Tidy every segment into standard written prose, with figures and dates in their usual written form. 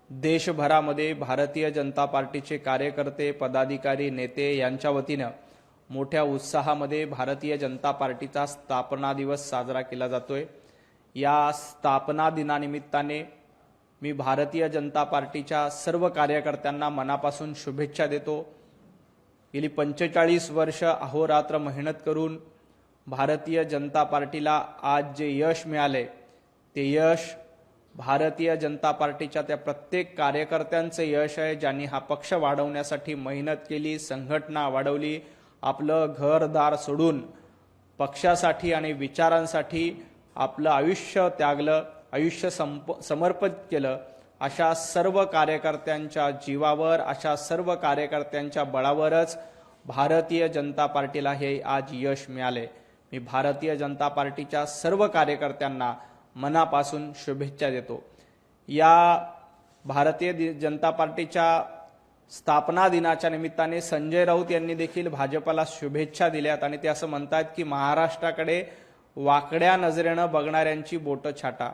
देशभरामध्ये भारतीय जनता पार्टीचे कार्यकर्ते, पदाधिकारी, नेते यांच्या वतीनं मोठ्या उत्साहामध्ये भारतीय जनता पार्टीचा स्थापना दिवस साजरा केला जातोय। या स्थापना दिनानिमित्ताने मी भारतीय जनता पार्टीच्या सर्व कार्यकर्त्यांना मनापासून शुभेच्छा देतो। गेली 45 वर्ष अहोरात्र मेहनत करून भारतीय जनता पार्टीला आज जे यश मिळाले ते यश भारतीय जनता पार्टीच्या त्या प्रत्येक कार्यकर्त्यांचे यश आहे, ज्यांनी हा पक्ष वाढवण्यासाठी मेहनत केली, संघटना वाढवली, आपलं घरदार सोडून पक्षासाठी आणि विचारांसाठी आपलं आयुष्य त्यागलं, आयुष्य समर्पित केलं। अशा सर्व कार्यकर्त्यांच्या जीवावर, अशा सर्व कार्यकर्त्यांच्या बळावरच भारतीय जनता पार्टीला हे आज यश मिळाले। मी भारतीय जनता पार्टीच्या सर्व कार्यकर्त्यांना मनापासून शुभेच्छा देतो। या भारतीय जनता पार्टीच्या स्थापना दिनाच्या निमित्ताने संजय राऊत यांनी देखील भाजपला शुभेच्छा दिल्यात आणि ते असं म्हणतात की महाराष्ट्राकडे वाकड्या नजरेनं बघणाऱ्यांची बोटं छाटा।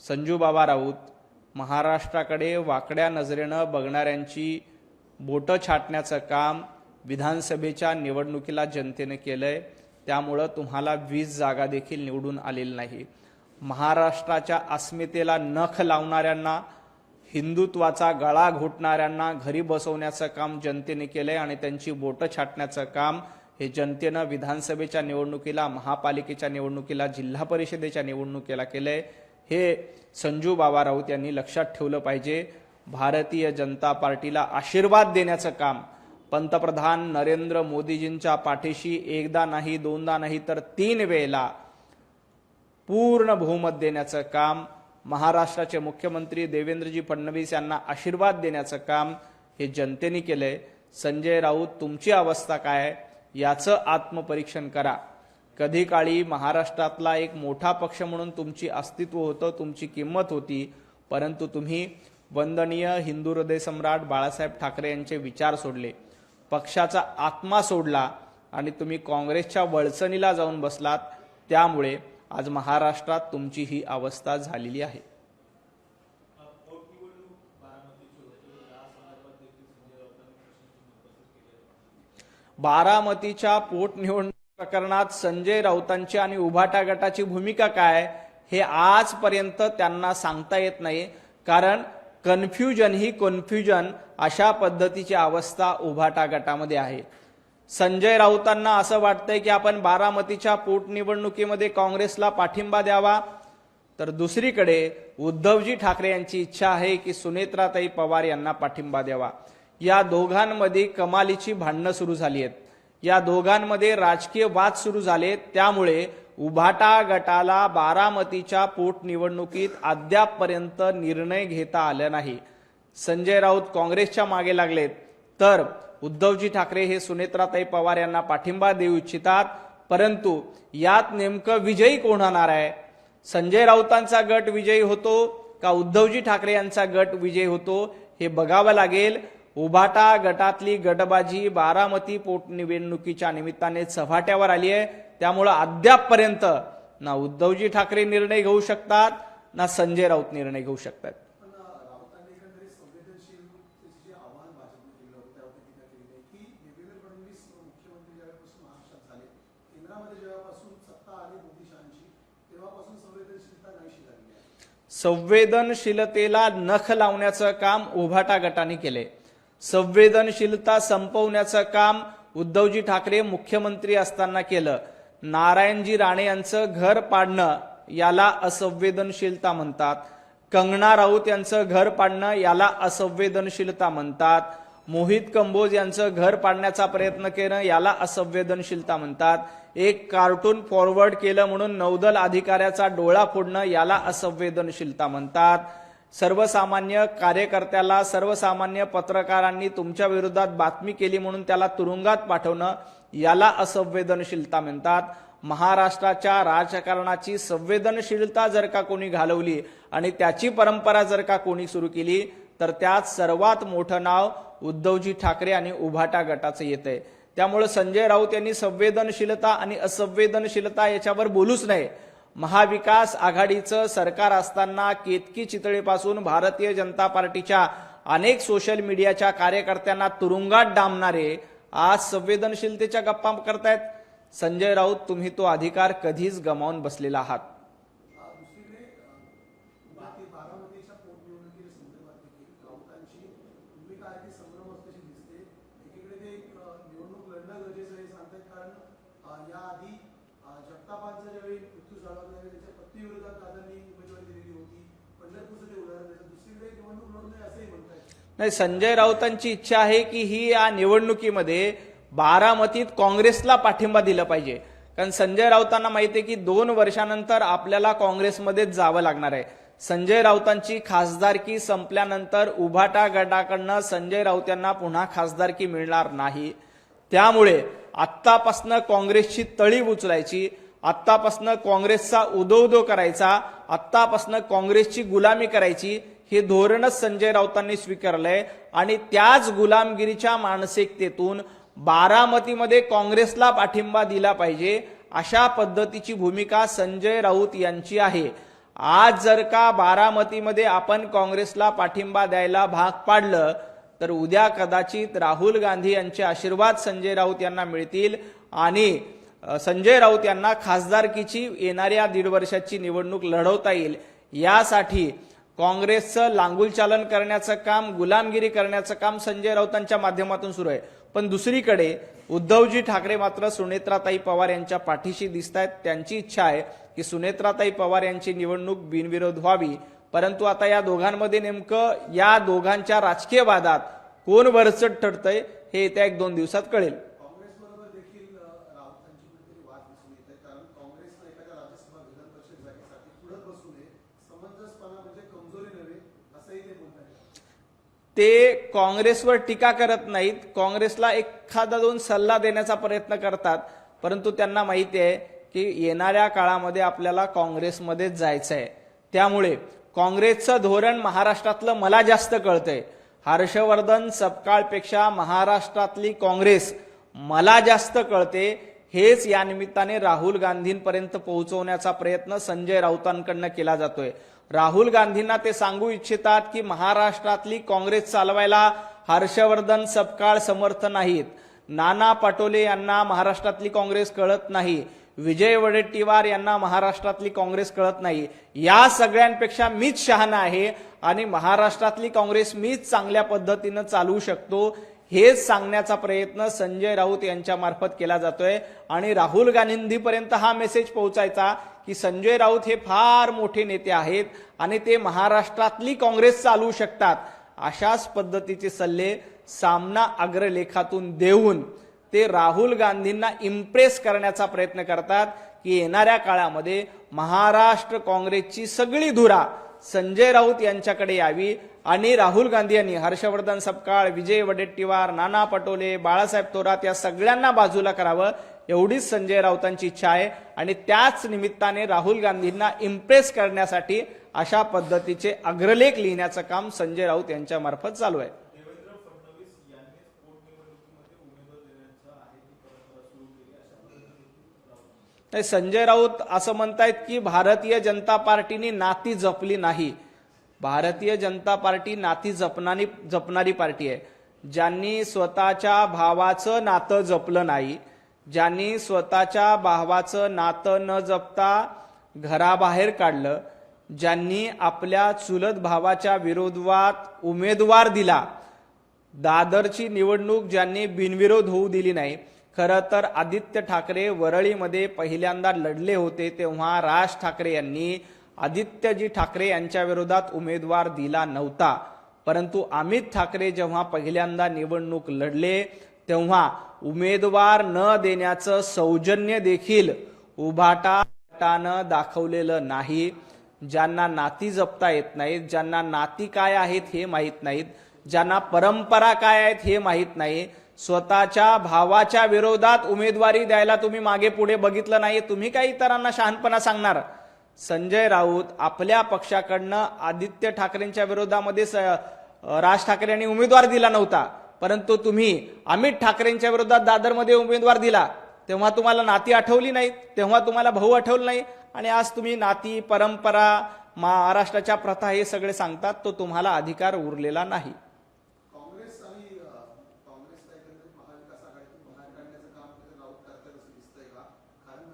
संजू बाबा राऊत महाराष्ट्राकडे वाकड्या नजरेनं बघणाऱ्यांची बोटं छाटण्याचं काम विधानसभेच्या निवडणुकीला जनतेने केलंय, त्यामुळे तुम्हाला 20 जागा देखील निवडून आलेली नाही। महाराष्ट्राच्या अस्मितेला नख लावणाऱ्यांना, हिंदुत्वाचा गळा घोटणाऱ्यांना घरी बसवण्याचं काम जनतेने केलंय आणि त्यांची बोटं छाटण्याचं काम हे जनतेनं विधानसभेच्या निवडणुकीला, महापालिकेच्या निवडणुकीला, जिल्हा परिषदेच्या निवडणुकीला केलंय। हे संजू बाबा राऊत यांनी लक्षात ठेवलं पाहिजे। भारतीय जनता पार्टीला आशीर्वाद देण्याचं काम पंतप्रधान नरेंद्र मोदीजींच्या पाठीशी एकदा नाही, दोनदा नाही तर 3 वेळेला पूर्ण बहुमत देण्याचं काम, महाराष्ट्राचे मुख्यमंत्री देवेंद्रजी फडणवीस यांना आशीर्वाद देण्याचं काम हे जनतेने केलंय। संजय राऊत, तुमची अवस्था काय आहे याचं आत्मपरीक्षण करा। कधी काळी महाराष्ट्रातला एक मोठा पक्ष म्हणून तुमची अस्तित्व होतं, तुमची किंमत होती, परंतु तुम्ही वंदनीय हिंदू हृदय सम्राट बाळासाहेब ठाकरे यांचे विचार सोडले, पक्षाचा आत्मा सोडला आणि तुम्ही काँग्रेसच्या वळसणीला जाऊन बसलात। त्यामुळे आज महाराष्ट्रात तुमची ही अवस्था झालेली आहे। बारामतीच्या पोटनिवडणूक प्रकरणात संजय राऊतांची आणि उभाटा गटाची भूमिका काय हे आजपर्यंत त्यांना सांगता येत नाही, कारण कन्फ्युजन अशा पद्धतीची अवस्था उभाटा गटामध्ये आहे। संजय राऊतांना असं वाटतंय की आपण बारामतीच्या पोटनिवडणुकीमध्ये काँग्रेसला पाठिंबा द्यावा, तर दुसरीकडे उद्धवजी ठाकरे यांची इच्छा आहे की सुनेत्राताई पवार यांना पाठिंबा द्यावा। या दोघांमध्ये कमालीची भांडणं सुरू झाली आहेत, या दोघांमध्ये राजकीय वाद सुरू झालेत। त्यामुळे उभाटा गटाला बारामतीच्या पोटनिवडणुकीत अद्यापपर्यंत निर्णय घेता आला नाही। संजय राऊत काँग्रेसच्या मागे लागलेत, तर उद्धवजी ठाकरे हे सुनेत्राताई पवार यांना पाठिंबा देऊ इच्छितात, परंतु यात नेमकं विजयी कोण होणार आहे? संजय राऊतांचा गट विजयी होतो का उद्धवजी ठाकरे यांचा गट विजयी होतो हे बघावं लागेल। उभाटा गटातली गटबाजी बारामती पोटनिवडणुकीच्या निमित्ताने चव्हाट्यावर आली आहे, त्यामुळे अद्यापपर्यंत ना उद्धवजी ठाकरे निर्णय घेऊ शकतात ना संजय राऊत निर्णय घेऊ शकतात। संवेदनशीलतेला नख लावण्याचं काम उभाटा गटाने केले, संवेदनशीलता संपवण्याचं काम उद्धवजी ठाकरे मुख्यमंत्री असताना केलं। नारायणजी राणे यांचं घर पाडणं याला असंवेदनशीलता म्हणतात, कंगना राऊत यांचं घर पाडणं याला असंवेदनशीलता म्हणतात, मोहित कंबोज यांचं घर पाडण्याचा प्रयत्न केलं याला असंवेदनशीलता म्हणतात, एक कार्टून फॉरवर्ड केलं म्हणून नौदल अधिकाऱ्याचा डोळा फोडणं याला असंवेदनशीलता म्हणतात, सर्वसामान्य कार्यकर्त्याला, सर्वसामान्य पत्रकारांनी तुमच्या विरोधात बातमी केली म्हणून त्याला तुरुंगात पाठवणं याला असंवेदनशीलता म्हणतात। महाराष्ट्राच्या राजकारणाची संवेदनशीलता जर का कोणी घालवली आणि त्याची परंपरा जर का कोणी सुरू केली तर त्यात सर्वात मोठं नाव उद्धवजी ठाकरे आणि उभाटा गटाचं येतंय। त्यामुळे संजय राऊत यांनी संवेदनशीलता आणि असंवेदनशीलता याच्यावर बोलूच नाही, महाविकास आघाडीचं सरकार असताना केतकी चितळेपासून भारतीय जनता पार्टीच्या अनेक सोशल मीडियाच्या कार्यकर्त्यांना तुरुंगात डांबणारे आज संवेदनशीलतेच्या गप्पा करतायत. संजय राऊत, तुम्ही तो अधिकार कधीच गमावून बसलेला आहात. बारामतीच्या पोटनिवडणुकीच्या संदर्भात देखील राऊतांची भूमिका आहे ती संभ्रमात कशी दिसते. एकीकडे ते निवडणूक लढणं गरजेचं आहे सांगतात, कारण याआधी जगतापांचा ज्यावेळी मृत्यू झाला त्यावेळी त्याच्या पत्नीविरोधात दादांनी उमेदवारी दिलेली होती. पंढरपूरचं ते उदाहरण आहे. दुसरीकडे निवडणूक लढू नये असंही म्हणतायत. नाही, संजय राऊतांची इच्छा आहे की ही या निवडणुकीमध्ये बारामतीत काँग्रेसला पाठिंबा दिला पाहिजे. कारण संजय राऊतांना माहिती आहे की 2 वर्षानंतर आपल्याला काँग्रेसमध्येच जावं लागणार आहे. संजय राऊतांची खासदारकी संपल्यानंतर उभाटा गटाकडनं संजय राऊत यांना पुन्हा खासदारकी मिळणार नाही. त्यामुळे आत्तापासनं काँग्रेसची तळी उचलायची, आत्तापासनं काँग्रेसचा उदो करायचा, आत्तापासनं काँग्रेसची गुलामी करायची हे धोरणच संजय राऊतांनी स्वीकारलंय. आणि त्याच गुलामगिरीच्या मानसिकतेतून बारामतीमध्ये काँग्रेसला पाठिंबा दिला पाहिजे अशा पद्धतीची भूमिका संजय राऊत यांची आहे. आज जर का बारामतीमध्ये आपण काँग्रेसला पाठिंबा द्यायला भाग पाडलं तर उद्या कदाचित राहुल गांधी यांचे आशीर्वाद संजय राऊत यांना मिळतील आणि संजय राऊत यांना खासदारकीची येणाऱ्या 1.5 वर्षाची निवडणूक लढवता येईल. यासाठी काँग्रेसचं लांगुलचालन करण्याचं काम, गुलामगिरी करण्याचं काम संजय राऊतांच्या माध्यमातून सुरू आहे. पण दुसरीकडे उद्धवजी ठाकरे मात्र सुनेत्राताई पवार यांच्या पाठीशी दिसत आहेत. त्यांची इच्छा आहे की सुनेत्राताई पवार यांची निवडणूक बिनविरोध व्हावी. परंतु आता या दोघांमध्ये नेमकं या दोघांच्या राजकीय वादात कोण वरचढ ठरतंय हे येत्या 1-2 दिवसात कळेल. काँग्रेसबरोबर देखील राऊतांची कुठेतरी वाद दिसून येत आहे, कारण काँग्रेसनं एखाद्या राज्यसभा विधान परिषद जागेसाठी पुढे बसू नये, समंजसपणा म्हणजे कमजोरी नव्हे असंही ते म्हणत आहेत. ते काँग्रेसवर टीका करत नाहीत, काँग्रेसला एखादा 2 सल्ला देण्याचा प्रयत्न करतात. परंतु त्यांना माहिती आहे की येणाऱ्या काळामध्ये आपल्याला काँग्रेसमध्येच जायचं आहे. त्यामुळे काँग्रेसचं धोरण महाराष्ट्रातलं मला जास्त कळतंय. हर्षवर्धन सपकाळपेक्षा महाराष्ट्रातली काँग्रेस मला जास्त कळते. हेच या निमित्ताने राहुल गांधींपर्यंत पोहोचवण्याचा प्रयत्न संजय राऊतांकडनं केला जातोय. राहुल गांधींना ते सांगू इच्छितात की महाराष्ट्रातली काँग्रेस चालवायला हर्षवर्धन सपकाळ समर्थ नाहीत. नाना पटोले यांना महाराष्ट्रातली काँग्रेस कळत नाही. विजय वडेट्टीवार यांना महाराष्ट्रातली काँग्रेस कळत नाही. या सगळ्यांपेक्षा मीच शहाणा आहे आणि महाराष्ट्रातली काँग्रेस मीच चांगल्या पद्धतीनं चालवू शकतो हेच सांगण्याचा प्रयत्न संजय राऊत यांच्या मार्फत केला जातोय. आणि राहुल गांधींपर्यंत हा मेसेज पोहोचायचा की संजय राऊत हे फार मोठे नेते आहेत आणि ते महाराष्ट्रातली काँग्रेस चालवू शकतात. अशाच पद्धतीचे सल्ले सामना अग्रलेखातून देऊन ते राहुल गांधींना इम्प्रेस करण्याचा प्रयत्न करतात की येणाऱ्या काळामध्ये महाराष्ट्र काँग्रेसची सगळी धुरा संजय राऊत यांच्याकडे यावी आणि राहुल गांधी यांनी हर्षवर्धन सपकाळ, विजय वडेट्टीवार, नाना पटोले, बाळासाहेब थोरात या सगळ्यांना बाजूला करावं एवढीच संजय राऊतांची इच्छा आहे. आणि त्याच निमित्ताने राहुल गांधींना इम्प्रेस करण्यासाठी अशा पद्धतीचे अग्रलेख लिहिण्याचं काम संजय राऊत यांच्या मार्फत चालू आहे. संजय राऊत असं म्हणतायत की भारतीय जनता पार्टीने नाती जपली नाही. भारतीय जनता पार्टी नाती जपणारी पार्टी आहे. ज्यांनी स्वतःच्या भावाचं नातं जपलं नाही, ज्यांनी स्वतःच्या भावाचं नातं न जपता घराबाहेर काढलं, ज्यांनी आपल्या चुलत भावाच्या विरोधात उमेदवार दिला, दादरची निवडणूक ज्यांनी बिनविरोध होऊ दिली नाही. खरं तर आदित्य ठाकरे वरळीमध्ये पहिल्यांदा लढले होते तेव्हा राज ठाकरे यांनी आदित्यजी ठाकरे यांच्या विरोधात उमेदवार दिला नव्हता. परंतु अमित ठाकरे जेव्हा पहिल्यांदा निवडणूक लढले तेव्हा उमेदवार न देण्याचं सौजन्य देखील उभाटा गटानं दाखवलेलं नाही. ज्यांना नाती जपता येत नाहीत, ज्यांना नाती काय आहेत हे माहीत नाहीत, ज्यांना परंपरा काय आहेत हे माहीत नाही, स्वतःच्या भावाच्या विरोधात उमेदवारी द्यायला तुम्ही मागे पुढे बघितलं नाही, तुम्ही काही इतरांना शहाणपणा सांगणार. संजय राऊत आपल्या पक्षाकडनं आदित्य ठाकरेंच्या विरोधामध्ये राज ठाकरे यांनी उमेदवार दिला नव्हता, परंतु तुम्ही अमित ठाकरेंच्या विरोधात दादरमध्ये उमेदवार दिला. तेव्हा तुम्हाला नाती आठवली नाहीत, तेव्हा तुम्हाला भाऊ आठवलं नाही. आणि आज तुम्ही नाती परंपरा महाराष्ट्राच्या प्रथा हे सगळे सांगतात, तो तुम्हाला अधिकार उरलेला नाही. काँग्रेस आणि काँग्रेसला एकंदरीत महाविकास आघाडीतून बाहेर काढण्याचं काम राऊत करतात असं दिसतंय का? कारण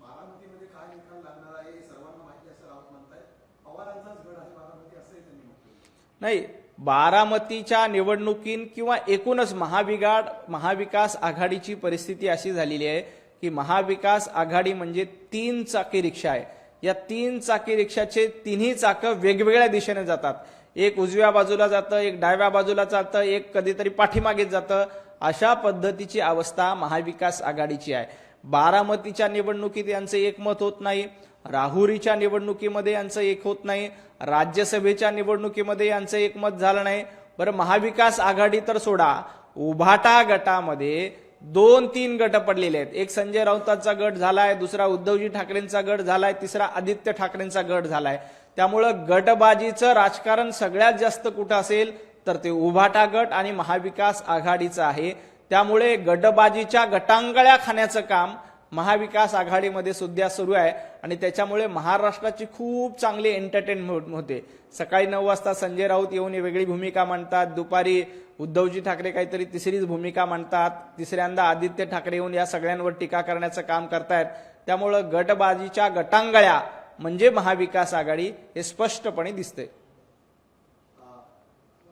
बारामतीमध्ये काय निकाल लागणार आहे हे सर्वांना माहिती असं राऊत म्हणतायत. पवारांचाच गड आहे बारामती असंही त्यांनी म्हटलं. नाही, बारामतीच्या निवडणुकीत किंवा एकूणच महाविकास आघाडीची परिस्थिती अशी झालेली आहे की महाविकास आघाडी म्हणजे 3 चाकी रिक्षा आहे. या 3 चाकी रिक्षाचे तिन्ही चाकं वेगवेगळ्या दिशेने जातात. एक उजव्या बाजूला जातं, एक डाव्या बाजूला जातं, एक कधीतरी पाठीमागे जातं. अशा पद्धतीची अवस्था महाविकास आघाडीची आहे. बारामतीच्या निवडणुकीत यांचं एकमत होत नाही, राहुरीच्या निवडणुकीमध्ये यांचं एक होत नाही, राज्यसभेच्या निवडणुकीमध्ये यांचं एकमत झालं नाही. बरं, महाविकास आघाडी तर सोडा, उभाटा गटामध्ये 2-3 गट पडलेले आहेत. एक संजय राऊतांचा गट झालाय, दुसरा उद्धवजी ठाकरेंचा गट झालाय, तिसरा आदित्य ठाकरेंचा गट झालाय. त्यामुळं गटबाजीचं राजकारण सगळ्यात जास्त कुठं असेल तर ते उभाटा गट आणि महाविकास आघाडीचं आहे. त्यामुळे गटबाजीच्या गटांगळ्या खाण्याचं काम महाविकास आघाडीमध्ये सुद्धा सुरू आहे आणि त्याच्यामुळे महाराष्ट्राची खूप चांगली एंटरटेनमेंट होते. सकाळी 9 वाजता संजय राऊत येऊन वेगळी भूमिका मांडतात, दुपारी उद्धवजी ठाकरे काहीतरी तिसरीच भूमिका मांडतात, तिसऱ्यांदा आदित्य ठाकरे येऊन या सगळ्यांवर टीका करण्याचं काम करतायत. त्यामुळं गटबाजीच्या गटांगळ्या म्हणजे महाविकास आघाडी हे स्पष्टपणे दिसतंय.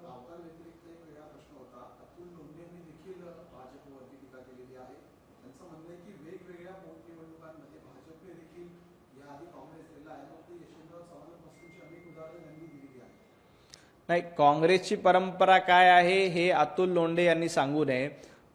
राऊतांव्यतिरिक्त एक वेगळा प्रश्न होता. अतुल लोंढेंनी देखील भाजपवरती टीका केलेली आहे. त्यांचं म्हणणं आहे की वेगवेगळ्या पोटनिवडणुकांमध्ये भाजपने देखील याआधी काँग्रेस दिला आहे. मग ते यशवंतराव चव्हाणांपासूनची अनेक उदाहरणं त्यांनी दिलेली आहेत. नाही, काँग्रेसची परंपरा काय आहे हे अतुल लोंढे यांनी सांगू नये.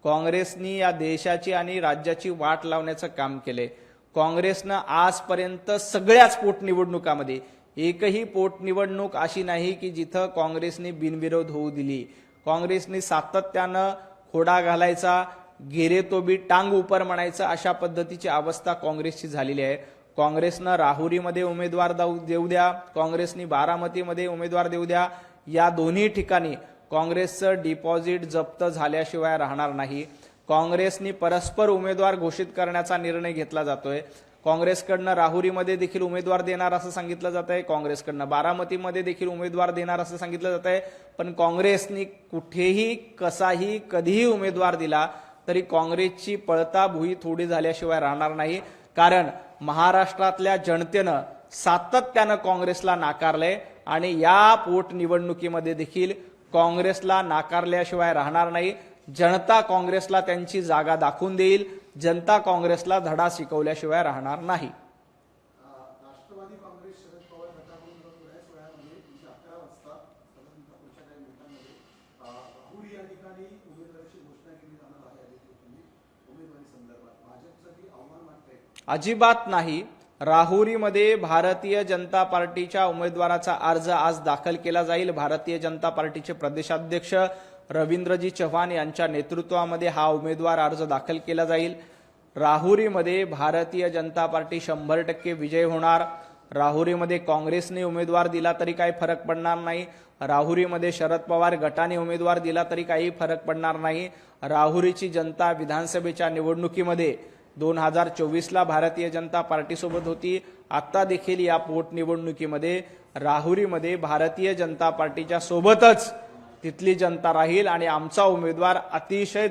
काँग्रेसनी या देशाची आणि राज्याची वाट लावण्याचं काम केले. काँग्रेसनं आजपर्यंत सगळ्याच पोटनिवडणुकामध्ये एकही पोटनिवडणूक अशी नाही की जिथं काँग्रेसने बिनविरोध होऊ दिली. काँग्रेसने सातत्यानं खोडा घालायचा, गेरे तो बी टांग उपर म्हणायचं, अशा पद्धतीची अवस्था काँग्रेसची झालेली आहे. काँग्रेसनं राहुरीमध्ये उमेदवार देऊ द्या, काँग्रेसनी बारामतीमध्ये उमेदवार देऊ द्या, या दोन्ही ठिकाणी काँग्रेसचं डिपॉझिट जप्त झाल्याशिवाय राहणार नाही. काँग्रेसनी परस्पर उमेदवार घोषित करण्याचा निर्णय घेतला जातोय. काँग्रेसकडनं राहुरीमध्ये देखील उमेदवार देणार असं सांगितलं जात आहे, काँग्रेसकडनं बारामतीमध्ये देखील उमेदवार देणार असं सांगितलं जात आहे. पण काँग्रेसनी कुठेही कसाही कधीही उमेदवार दिला तरी काँग्रेसची पळता भुई थोडी झाल्याशिवाय राहणार नाही. कारण महाराष्ट्रातल्या जनतेनं सातत्यानं काँग्रेसला नाकारलंय आणि या पोटनिवडणुकीमध्ये देखील काँग्रेसला नाकारल्याशिवाय राहणार नाही. जनता काँग्रेसला त्यांची जागा दाखवून देईल, जनता काँग्रेसला धडा शिकवल्याशिवाय राहणार नाही. राष्ट्रवादी काँग्रेस शरद पवार गटाकडून थोड्याच वेळामध्ये 11 वाजता पुढच्या काही मिनिटांमध्ये राहुरी या ठिकाणी उमेदवाराची घोषणा केली जाणार आहे. उमेदवारी संदर्भात भाजपसाठी आव्हान वाटतंय? अजिबात नाही. राहुरीमध्ये भारतीय जनता पार्टीच्या उमेदवाराचा अर्ज आज दाखल केला जाईल. भारतीय जनता पार्टीचे प्रदेशाध्यक्ष रवींद्रजी चव्हाण यांच्या नेतृत्वामध्ये हा उमेदवार अर्ज दाखल केला जाईल. राहुरीमध्ये भारतीय जनता पार्टी 100% विजय होणार. राहुरीमध्ये काँग्रेसने उमेदवार दिला तरी काही फरक पडणार नाही. राहुरीमध्ये शरद पवार गटाने उमेदवार दिला तरी काही फरक पडणार नाही. राहुरीची जनता विधानसभेच्या निवडणुकीमध्ये 2024ला भारतीय जनता पार्टीसोबत होती. आता देखील या पोटनिवडणुकीमध्ये राहुरीमध्ये भारतीय जनता पार्टीच्या सोबतच तिथली जनता राहील आणि आमचा उमेदवार अतिशय